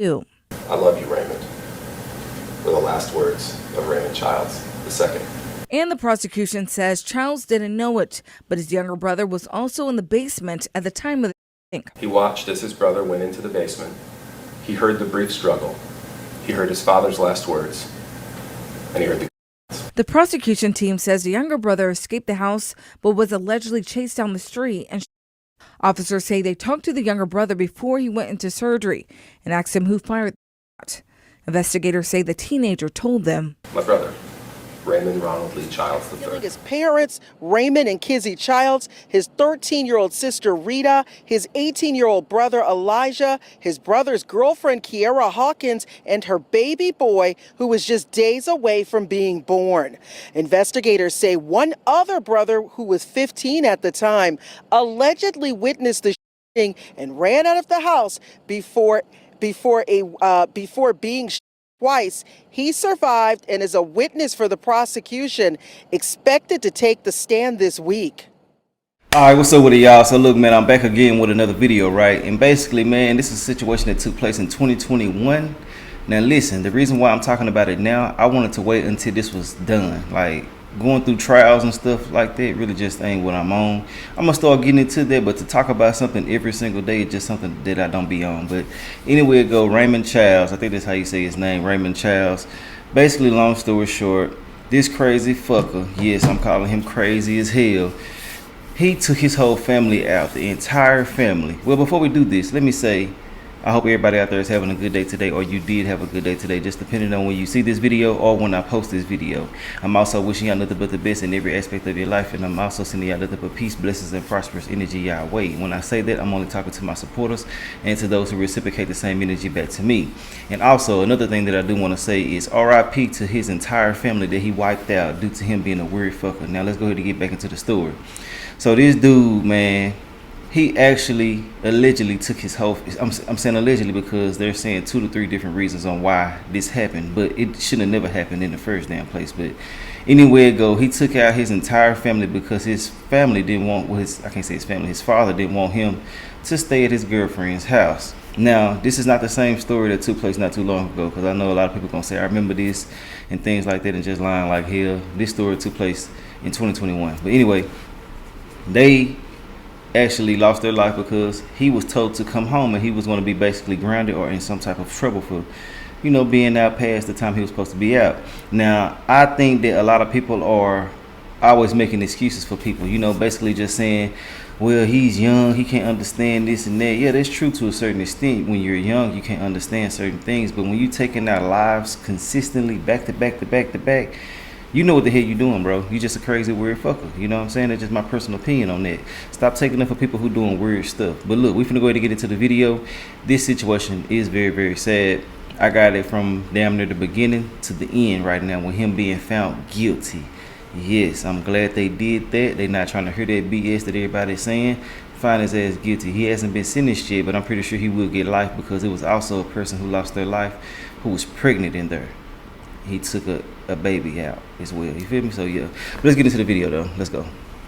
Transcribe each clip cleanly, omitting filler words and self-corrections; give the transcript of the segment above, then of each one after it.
do. I love you, Raymond, were the last words of Raymond Childs II. And the prosecution says Childs didn't know it, but his younger brother was also in the basement at the time of the shooting. He watched as his brother went into the basement. He heard the brief struggle. He heard his father's last words. And he heard The prosecution team says the younger brother escaped the house but was allegedly chased down the street. And officers say they talked to the younger brother before he went into surgery and asked him who fired the shot. Investigators say the teenager told them, my brother, Raymond Ronald Lee Childs III. His parents, Raymond and Kizzy Childs, his 13-year-old sister Rita, his 18-year-old brother Elijah, his brother's girlfriend Kiera Hawkins, and her baby boy, who was just days away from being born. Investigators say one other brother, who was 15 at the time, allegedly witnessed the shooting and ran out of the house before being shot twice. He survived and is a witness for the prosecution, expected to take the stand this week. All right, what's up with it, y'all? So look, man, I'm back again with another video, right? And basically, man, this is a situation that took place in 2021. Now listen, the reason why I'm talking about it now, I wanted to wait until this was done. Like, going through trials and stuff like that really just ain't what I'm on. I'm gonna start getting into that, but to talk about something every single day is just something that I don't be on. But anyway, go Raymond Childs. I think that's how you say his name, Raymond Childs. Basically, long story short, this crazy fucker, yes, I'm calling him crazy as hell, he took his whole family out, the entire family. Well, before we do this, let me say, I hope everybody out there is having a good day today, or you did have a good day today, just depending on when you see this video or when I post this video. I'm also wishing y'all nothing but the best in every aspect of your life, and I'm also sending y'all nothing but peace, blessings, and prosperous energy y'all way. When I say that, I'm only talking to my supporters and to those who reciprocate the same energy back to me. And also, another thing that I do want to say is RIP to his entire family that he wiped out due to him being a weird fucker. Now, let's go ahead and get back into the story. So this dude, man, he actually allegedly took his whole, I'm saying allegedly because they're saying 2 to 3 different reasons on why this happened, but it shouldn't have never happened in the first damn place. But anyway it go, he took out his entire family because his family didn't want, well, I can't say his family, his father didn't want him to stay at his girlfriend's house. Now, this is not the same story that took place not too long ago, because I know a lot of people gonna say, I remember this and things like that, and just lying like hell. This story took place in 2021. But anyway, they actually lost their life because he was told to come home and he was going to be basically grounded or in some type of trouble for, you know, being out past the time he was supposed to be out. Now, I think that a lot of people are always making excuses for people, you know, basically just saying, well, he's young, he can't understand this and that. Yeah, that's true to a certain extent. When you're young, you can't understand certain things, but when you're taking out lives consistently back to back to back to back, you know what the hell you doing, bro. You just a crazy weird fucker. You know what I'm saying? That's just my personal opinion on that. Stop taking it for people who doing weird stuff. But look, we finna go ahead and get into the video. This situation is very, very sad. I got it from damn near the beginning to the end right now with him being found guilty. Yes, I'm glad they did that. They're not trying to hear that BS that everybody's saying. Find his ass guilty. He hasn't been sentenced yet, but I'm pretty sure he will get life because it was also a person who lost their life who was pregnant in there. He took a baby out as well. You feel me? So yeah. But let's get into the video though. Let's go.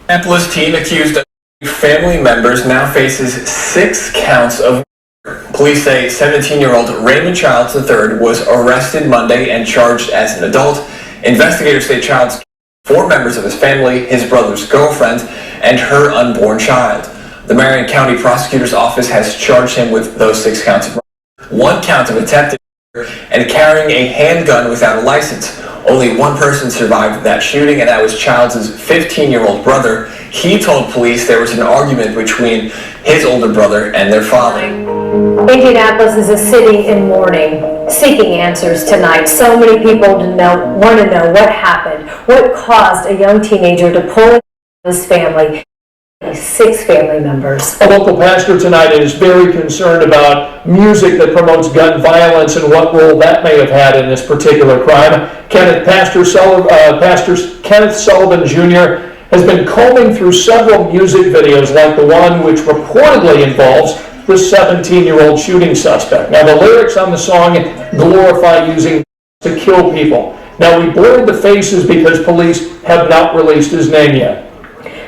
Minneapolis teen accused of family members now faces 6 counts of murder. Police say 17-year-old Raymond Childs III was arrested Monday and charged as an adult. Investigators say Childs killed 4 members of his family, his brother's girlfriend, and her unborn child. The Marion County Prosecutor's Office has charged him with those 6 counts of murder, 1 count of attempted murder, and carrying a handgun without a license. Only 1 person survived that shooting, and that was Childs' 15-year-old brother. He told police there was an argument between his older brother and their father. Indianapolis is a city in mourning, seeking answers tonight. So many people want to know what happened, what caused a young teenager to pull his family. 6 family members. A local pastor tonight is very concerned about music that promotes gun violence and what role that may have had in this particular crime. Pastor Kenneth Sullivan Jr. has been combing through several music videos like the one which reportedly involves the 17-year-old shooting suspect. Now, the lyrics on the song glorify using to kill people. Now, we blurred the faces because police have not released his name yet.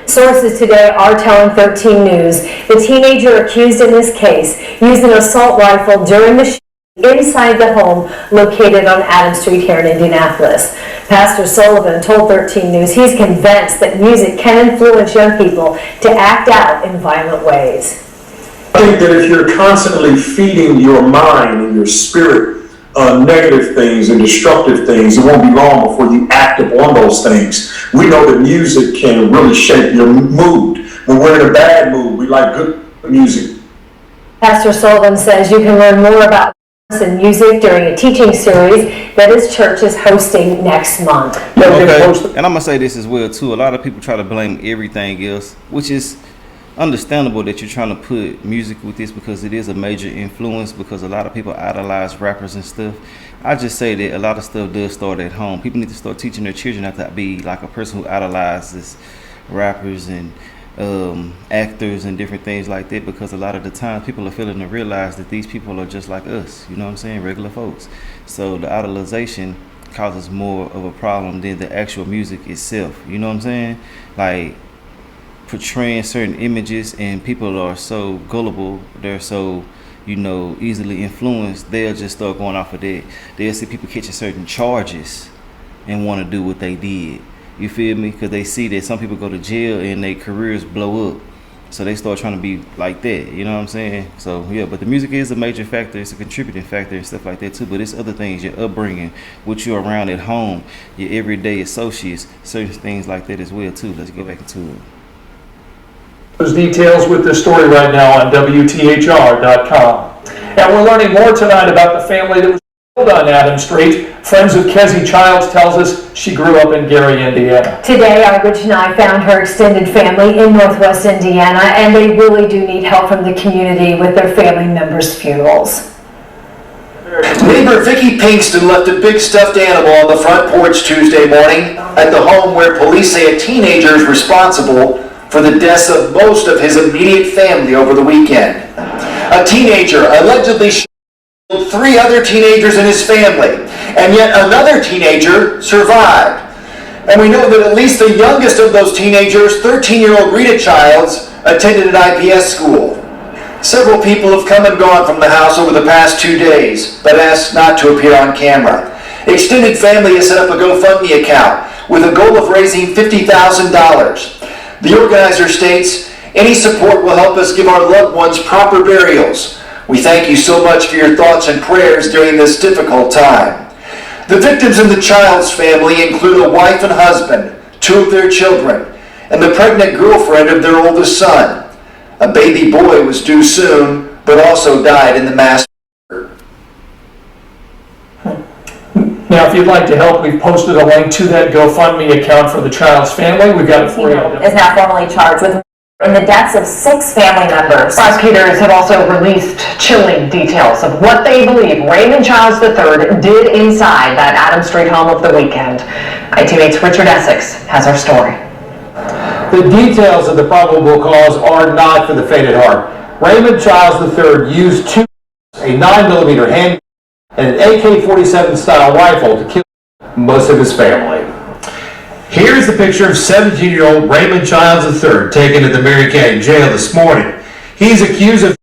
Sources today are telling 13 News the teenager accused in this case used an assault rifle during the shooting inside the home located on Adams Street here in Indianapolis. Pastor Sullivan told 13 News he's convinced that music can influence young people to act out in violent ways. I think that if you're constantly feeding your mind and your spirit negative things and destructive things, it won't be long before you act upon those things. We know that music can really shape your mood. When we're in a bad mood, we like good music. Pastor Sullivan says you can learn more about and music during a teaching series that his church is hosting next month. Okay, and I'm gonna say this as well too. A lot of people try to blame everything else, which is understandable that you're trying to put music with this because it is a major influence, because a lot of people idolize rappers and stuff. I just say that a lot of stuff does start at home. People need to start teaching their children not to be like a person who idolizes rappers and actors and different things like that, because a lot of the time people are failing to realize that these people are just like us, you know what I'm saying, regular folks. So the idolization causes more of a problem than the actual music itself, you know what I'm saying, like portraying certain images, and people are so gullible, they're so, you know, easily influenced, they'll just start going off of that. They'll see people catching certain charges and want to do what they did. You feel me? Because they see that some people go to jail and their careers blow up. So they start trying to be like that. You know what I'm saying? So, yeah, but the music is a major factor. It's a contributing factor and stuff like that, too. But it's other things, your upbringing, what you're around at home, your everyday associates, certain things like that as well, too. Let's get back into it. Those details with this story right now on WTHR.com. And we're learning more tonight about the family that was killed on Adams Street. Friends of Kezzy Childs tells us she grew up in Gary, Indiana. Today, our Rich and I found her extended family in Northwest Indiana, and they really do need help from the community with their family members' funerals. Neighbor Vicki Pinkston left a big stuffed animal on the front porch Tuesday morning at the home where police say a teenager is responsible for the deaths of most of his immediate family over the weekend. A teenager allegedly killed 3 other teenagers in his family, and yet another teenager survived. And we know that at least the youngest of those teenagers, 13-year-old Rita Childs, attended an IPS school. Several people have come and gone from the house over the past 2 days, but asked not to appear on camera. Extended family has set up a GoFundMe account with a goal of raising $50,000. The organizer states, "Any support will help us give our loved ones proper burials. We thank you so much for your thoughts and prayers during this difficult time." The victims in the Childs family include a wife and husband, 2 of their children, and the pregnant girlfriend of their oldest son. A baby boy was due soon, but also died in the mass. Now, if you'd like to help, we've posted a link to that GoFundMe account for the Childs family. We've got it for you. Is now formally charged with in the deaths of 6 family members. Prosecutors have also released chilling details of what they believe Raymond Childs III did inside that Adams Street home over the weekend. ITV's Richard Essex has our story. The details of the probable cause are not for the faint at heart. Raymond Childs III used a 9mm handgun and an AK-47 style rifle to kill most of his family. Here's the picture of 17-year-old Raymond Childs III taken to the Marion County Jail this morning. He's accused of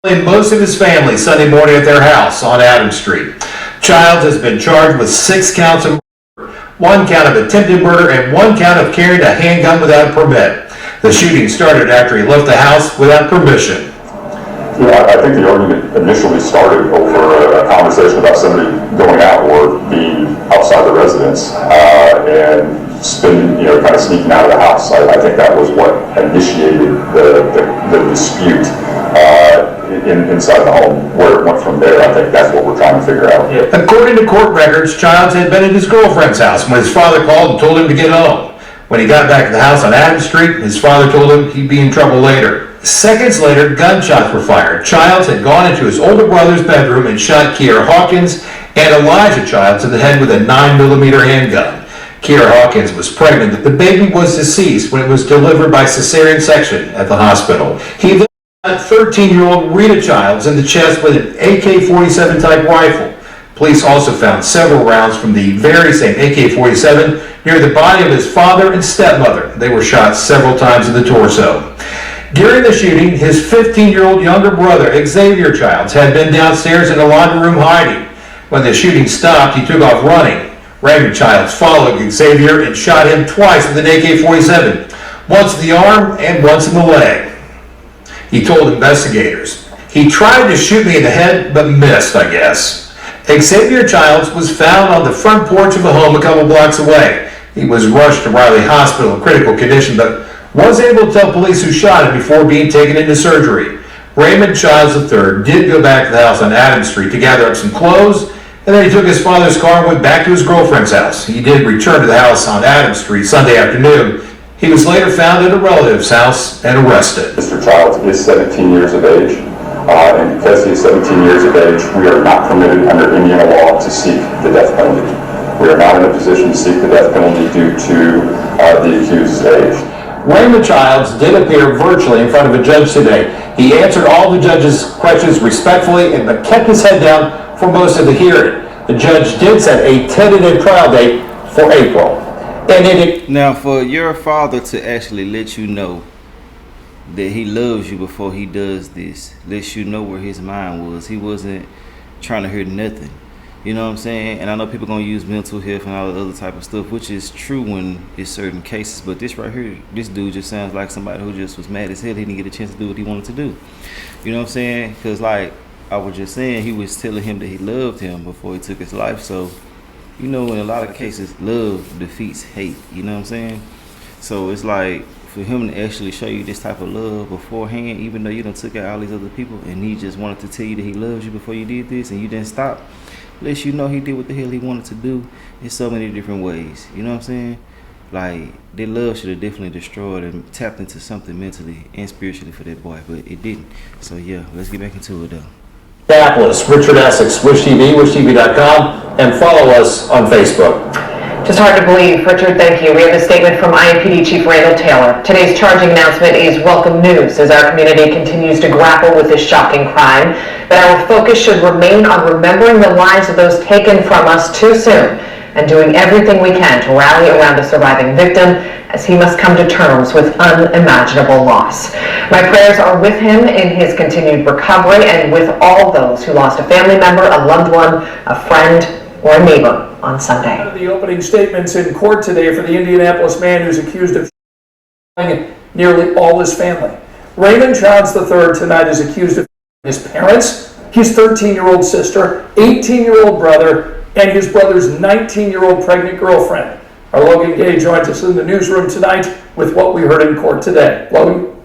killing most of his family Sunday morning at their house on Adams Street. Childs has been charged with 6 counts of murder, 1 count of attempted murder, and 1 count of carrying a handgun without a permit. The shooting started after he left the house without permission. Yeah, I think the argument initially started over a conversation about somebody going out or being outside the residence and kind of sneaking out of the house. I think that was what initiated the dispute inside the home. Where it went from there, I think that's what we're trying to figure out. According to court records, Childs had been at his girlfriend's house when his father called and told him to get home. When he got back to the house on Adams Street, his father told him he'd be in trouble later. Seconds later, gunshots were fired. Childs had gone into his older brother's bedroom and shot Kiera Hawkins and Elijah Childs in the head with a 9mm handgun. Kiera Hawkins was pregnant, but the baby was deceased when it was delivered by cesarean section at the hospital. He then shot 13-year-old Rita Childs in the chest with an AK-47 type rifle. Police also found several rounds from the very same AK-47 near the body of his father and stepmother. They were shot several times in the torso. During the shooting, his 15-year-old younger brother, Xavier Childs, had been downstairs in the laundry room hiding. When the shooting stopped, he took off running. Raymond Childs followed Xavier and shot him twice with an AK-47, once in the arm and once in the leg. He told investigators, "He tried to shoot me in the head, but missed, I guess." Xavier Childs was found on the front porch of a home a couple blocks away. He was rushed to Riley Hospital in critical condition, but was able to tell police who shot him before being taken into surgery. Raymond Childs III did go back to the house on Adams Street to gather up some clothes, and then he took his father's car and went back to his girlfriend's house. He did return to the house on Adams Street Sunday afternoon. He was later found at a relative's house and arrested. Mr. Childs is 17 years of age, and because he is 17 years of age, we are not permitted under Indiana law to seek the death penalty. We are not in a position to seek the death penalty due to the accused's age. Raymond Childs did appear virtually in front of a judge today. He answered all the judge's questions respectfully but kept his head down for most of the hearing. The judge did set a tentative trial date for April. Now, for your father to actually let you know that he loves you before he does this, lets you know where his mind was. He wasn't trying to hear nothing. You know what I'm saying? And I know people going to use mental health and all the other type of stuff, which is true when it's certain cases. But this right here, this dude just sounds like somebody who just was mad as hell. He didn't get a chance to do what he wanted to do. You know what I'm saying? Because like I was just saying, he was telling him that he loved him before he took his life. So, you know, in a lot of cases, love defeats hate. You know what I'm saying? So it's like for him to actually show you this type of love beforehand, even though you done took out all these other people, and he just wanted to tell you that he loves you before you did this, and you didn't stop. Lets you know he did what the hell he wanted to do in so many different ways. You know what I'm saying? Like, their love should have definitely destroyed and tapped into something mentally and spiritually for that boy, but it didn't. So yeah, let's get back into it though. Minneapolis, Richard Essex, Wish TV, wishtv.com, and follow us on Facebook. Just hard to believe. Richard, thank you. We have a statement from IMPD Chief Randall Taylor. Today's charging announcement is welcome news as our community continues to grapple with this shocking crime. But our focus should remain on remembering the lives of those taken from us too soon and doing everything we can to rally around the surviving victim as he must come to terms with unimaginable loss. My prayers are with him in his continued recovery and with all those who lost a family member, a loved one, a friend, or a neighbor on Sunday. One of the opening statements in court today for the Indianapolis man who's accused of killing nearly all his family. Raymond Childs III tonight is accused of his parents, his 13-year-old sister, 18-year-old brother, and his brother's 19-year-old pregnant girlfriend. Our Logan Gay joins us in the newsroom tonight with what we heard in court today. Logan?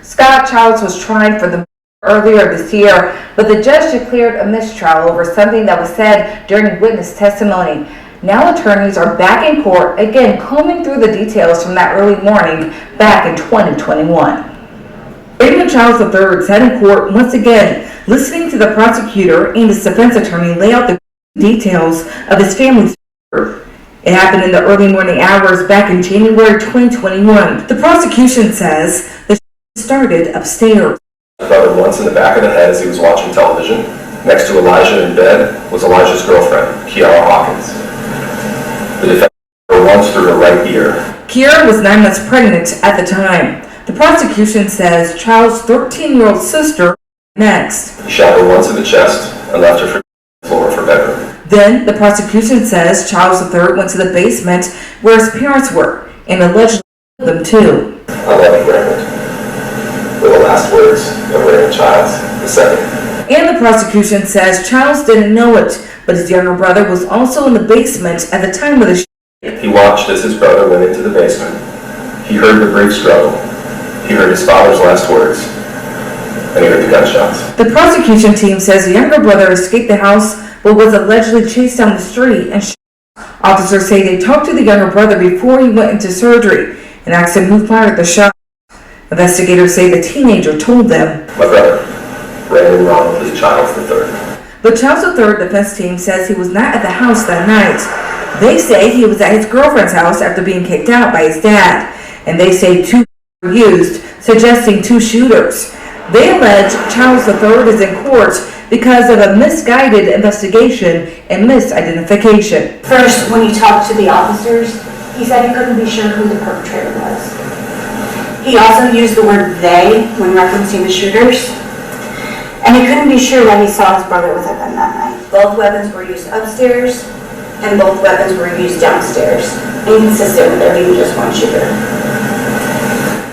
Scott Childs was tried for the earlier this year, but the judge declared a mistrial over something that was said during witness testimony. Now attorneys are back in court, again combing through the details from that early morning back in 2021. Raymond Childs III sat in court once again, listening to the prosecutor and his defense attorney lay out the details of his family's murder. It happened in the early morning hours back in January 2021. The prosecution says the started upstairs. Brother once in the back of the head as he was watching television. Next to Elijah in bed was Elijah's girlfriend, Kiara Hawkins. The defendant once through her right ear. Kiara was 9 months pregnant at the time. The prosecution says Child's 13-year-old sister next. He shot her once in the chest and left her for the floor for bedroom. Then the prosecution says Childs III went to the basement where his parents were and allegedly killed them too. I love you, Raymond. Were the last words of Raymond Childs II. And the prosecution says Childs didn't know it, but his younger brother was also in the basement at the time of the shooting. He watched as his brother went into the basement. He heard the brief struggle. He heard his father's last words. And he heard the gunshots. The prosecution team says the younger brother escaped the house but was allegedly chased down the street and shot. Officers say they talked to the younger brother before he went into surgery and asked him who fired the shot. Investigators say the teenager told them, "My brother, Raymond Ronald Lee Childs III." But Childs III defense team says he was not at the house that night. They say he was at his girlfriend's house after being kicked out by his dad, and they say two were used, suggesting two shooters. They allege Childs III is in court because of a misguided investigation and misidentification. First, when he talked to the officers, he said he couldn't be sure who the perpetrator was. He also used the word they when referencing the shooters. And he couldn't be sure that he saw his brother with a gun that night. Both weapons were used upstairs, and both weapons were used downstairs, inconsistent with there being just one shooter.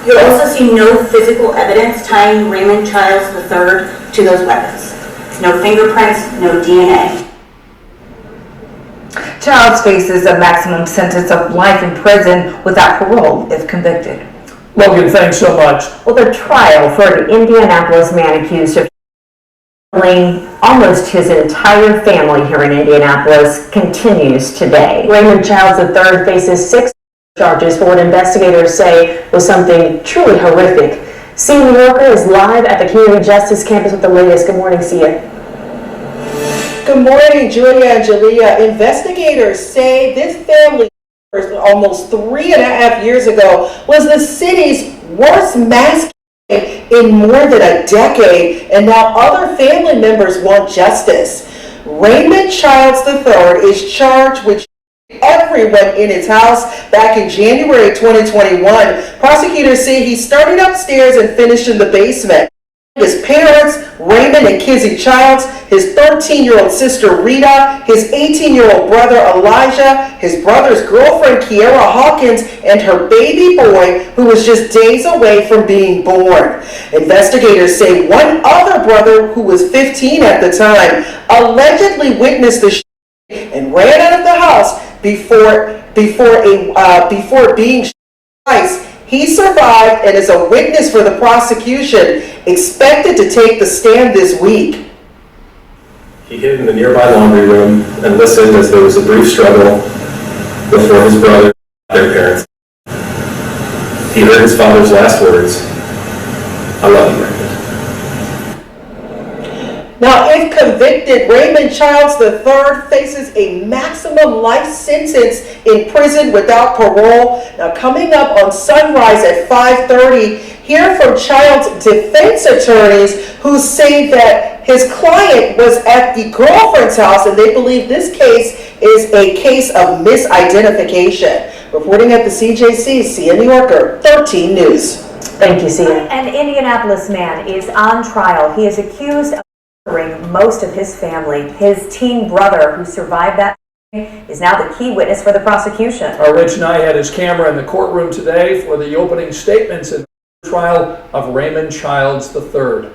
You'll also see no physical evidence tying Raymond Childs III to those weapons. No fingerprints, no DNA. Childs faces a maximum sentence of life in prison without parole if convicted. Logan, thanks so much. Well, the trial for an Indianapolis man accused of killing almost his entire family here in Indianapolis continues today. Raymond Childs III faces 6 charges for what investigators say was something truly horrific. Sia New Yorker is live at the Community Justice Campus with the latest. Good morning, Sia. Good morning, Julia and Jalea. Investigators say this family almost 3.5 years ago was the city's worst mass in more than a decade, and now other family members want justice. Raymond Childs III is charged with everyone in his house back in January 2021. Prosecutors say he started upstairs and finished in the basement. His parents, Raymond and Kizzy Childs, his 13-year-old sister Rita, his 18-year-old brother Elijah, his brother's girlfriend Kiera Hawkins, and her baby boy, who was just days away from being born. Investigators say one other brother, who was 15 at the time, allegedly witnessed the shooting and ran out of the house before being shot twice. He survived and is a witness for the prosecution, expected to take the stand this week. He hid in the nearby laundry room and listened as there was a brief struggle before his brother and their parents. He heard his father's last words, "I love you, Raymond." Now, if convicted, Raymond Childs III faces a maximum life sentence in prison without parole. Now, coming up on Sunrise at 5:30, hear from Childs' defense attorneys who say that his client was at the girlfriend's house, and they believe this case is a case of misidentification. Reporting at the CJC, Sia New Yorker, 13 News. Thank you, Sia. An Indianapolis man is on trial. He is accused of murdering most of his family. His teen brother, who survived that, is now the key witness for the prosecution. Our Rich Nye had his camera in the courtroom today for the opening statements in the trial of Raymond Childs III.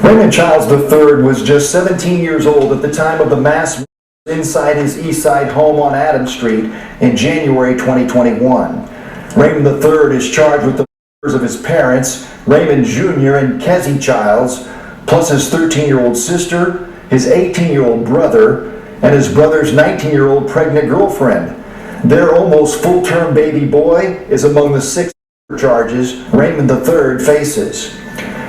Raymond Childs III was just 17 years old at the time of the mass inside his East Side home on Adams Street in January 2021. Raymond III is charged with the murders of his parents, Raymond Jr. and Kizzy Childs, plus his 13-year-old sister, his 18-year-old brother, and his brother's 19-year-old pregnant girlfriend. Their almost full-term baby boy is among the 6 charges Raymond III faces.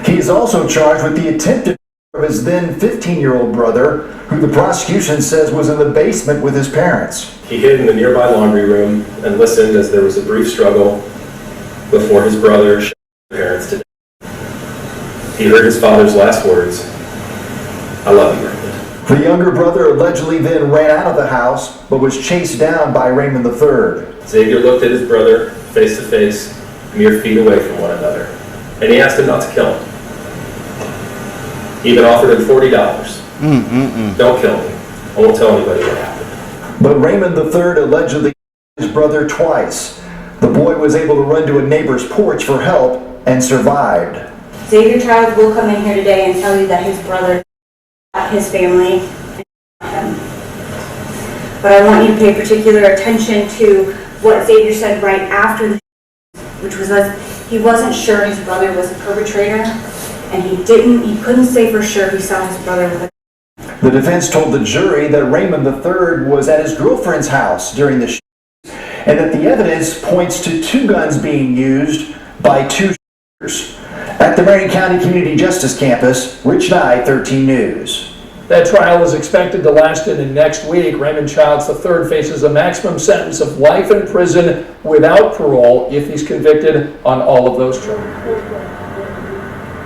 He is also charged with the attempted murder of his then 15-year-old brother, who the prosecution says was in the basement with his parents. He hid in the nearby laundry room and listened as there was a brief struggle before his brother shot his parents to death. He heard his father's last words, "I love you, Raymond." The younger brother allegedly then ran out of the house, but was chased down by Raymond III. Xavier looked at his brother face to face, mere feet away from one another, and he asked him not to kill him. He even offered him $40. Don't kill me. I won't tell anybody what happened. But Raymond III allegedly killed his brother twice. The boy was able to run to a neighbor's porch for help and survived. Xavier Childs will come in here today and tell you that his brother shot his family and him. But I want you to pay particular attention to what Xavier said right after the which was that he wasn't sure his brother was the perpetrator, and he couldn't say for sure he saw his brother with a. The defense told the jury that Raymond III was at his girlfriend's house during the shooting, and that the evidence points to 2 guns being used by 2 shooters. At the Marion County Community Justice Campus, Rich Nye, 13 News. That trial is expected to last into next week. Raymond Childs III faces a maximum sentence of life in prison without parole if he's convicted on all of those charges.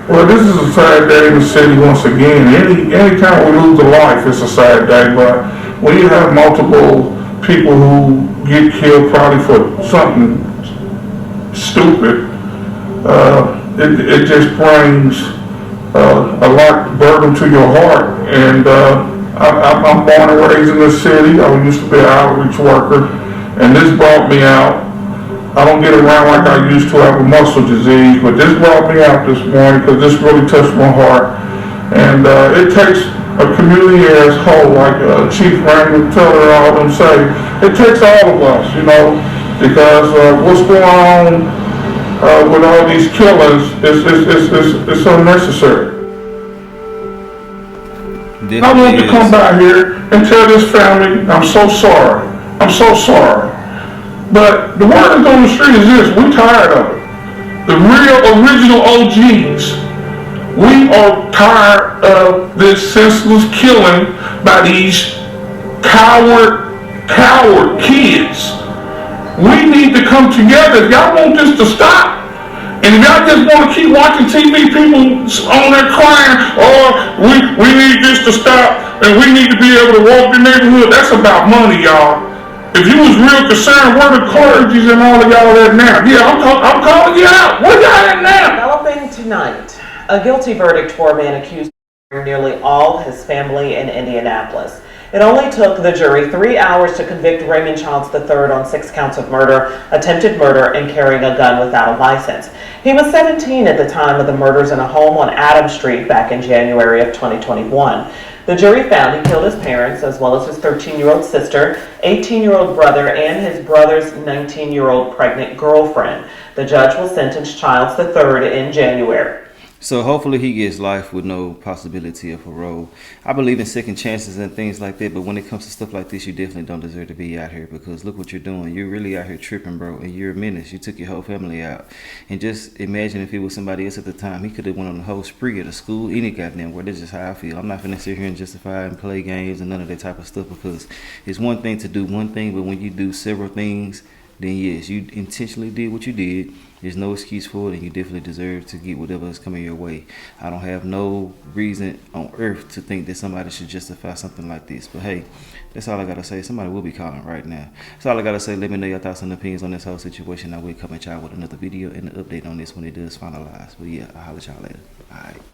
Well, this is a sad day in the city once again. Any time we lose a life, it's a sad day. But when you have multiple people who get killed probably for something stupid. It just brings a lot of burden to your heart. And I'm born and raised in this city. I used to be an outreach worker, and this brought me out. I don't get around like I used to. I have a muscle disease, but this brought me out this morning because this really touched my heart. And it takes a community as whole, like Chief Raymond Teller, all them say. It takes all of us, you know, because what's going on with all these killings is unnecessary. I want to come by here and tell this family, I'm so sorry. I'm so sorry. But the word that's on the street is this: we're tired of it. The real original OGs, we are tired of this senseless killing by these coward kids. We need to come together. If y'all want this to stop, and if y'all just want to keep watching TV, people on there crying, oh, we need this to stop, and we need to be able to walk the neighborhood, that's about money, y'all. If you was real concerned, where the clergies and all of y'all at now? Yeah, I'm calling you out. Where y'all at now? Developing tonight, a guilty verdict for a man accused of nearly all his family in Indianapolis. It only took the jury 3 hours to convict Raymond Childs III on 6 counts of murder, attempted murder, and carrying a gun without a license. He was 17 at the time of the murders in a home on Adams Street back in January of 2021. The jury found he killed his parents, as well as his 13-year-old sister, 18-year-old brother, and his brother's 19-year-old pregnant girlfriend. The judge will sentence Childs III in January. So hopefully he gets life with no possibility of parole. I believe in second chances and things like that, but when it comes to stuff like this, you definitely don't deserve to be out here, because look what you're doing. You're really out here tripping, bro, and you're a menace. You took your whole family out. And just imagine if it was somebody else at the time. He could have went on the whole spree at a school, any goddamn where. That's just how I feel. I'm not finna sit here and justify and play games and none of that type of stuff, because it's one thing to do one thing, but when you do several things, then yes, you intentionally did what you did. There's no excuse for it, and you definitely deserve to get whatever is coming your way. I don't have no reason on earth to think that somebody should justify something like this. But hey, that's all I gotta say. Somebody will be calling right now. That's all I gotta say. Let me know your thoughts and opinions on this whole situation. I will come at y'all with another video and an update on this when it does finalize. But yeah, I'll holler at y'all later. All right.